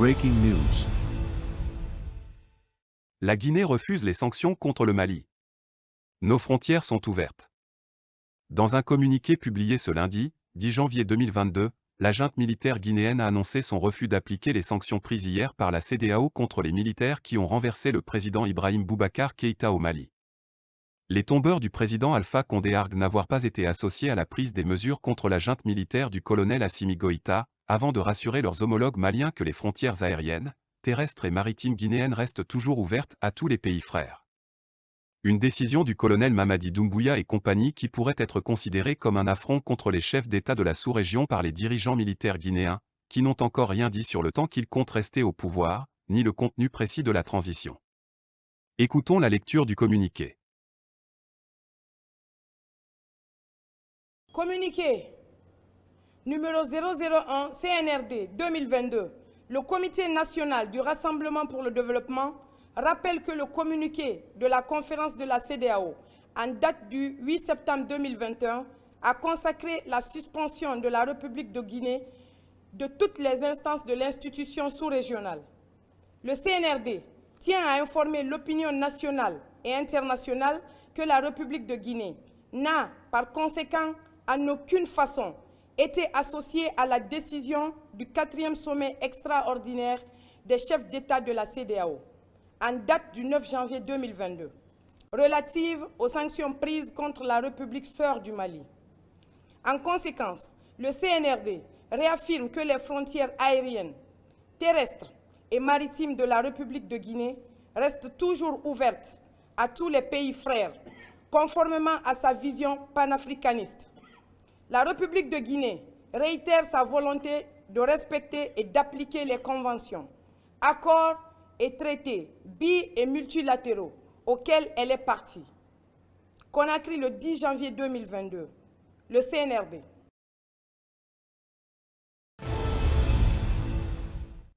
Breaking news. La Guinée refuse les sanctions contre le Mali. Nos frontières sont ouvertes. Dans un communiqué publié ce lundi, 10 janvier 2022, la junte militaire guinéenne a annoncé son refus d'appliquer les sanctions prises hier par la CEDEAO contre les militaires qui ont renversé le président Ibrahim Boubacar Keïta au Mali. Les tombeurs du président Alpha Condé arguent n'avoir pas été associés à la prise des mesures contre la junte militaire du colonel Assimi Goïta, avant de rassurer leurs homologues maliens que les frontières aériennes, terrestres et maritimes guinéennes restent toujours ouvertes à tous les pays frères. Une décision du colonel Mamadi Doumbouya et compagnie qui pourrait être considérée comme un affront contre les chefs d'État de la sous-région par les dirigeants militaires guinéens, qui n'ont encore rien dit sur le temps qu'ils comptent rester au pouvoir, ni le contenu précis de la transition. Écoutons la lecture du communiqué. Communiqué numéro 001 CNRD 2022. Le Comité national du Rassemblement pour le développement rappelle que le communiqué de la conférence de la CEDEAO en date du 8 septembre 2021 a consacré la suspension de la République de Guinée de toutes les instances de l'institution sous-régionale. Le CNRD tient à informer l'opinion nationale et internationale que la République de Guinée n'a, par conséquent, en aucune façon été associée à la décision du 4e sommet extraordinaire des chefs d'État de la CEDEAO, en date du 9 janvier 2022, relative aux sanctions prises contre la République sœur du Mali. En conséquence, le CNRD réaffirme que les frontières aériennes, terrestres et maritimes de la République de Guinée restent toujours ouvertes à tous les pays frères, conformément à sa vision panafricaniste. La République de Guinée réitère sa volonté de respecter et d'appliquer les conventions, accords et traités bi- et multilatéraux auxquels elle est partie. Conakry le 10 janvier 2022, le CNRD.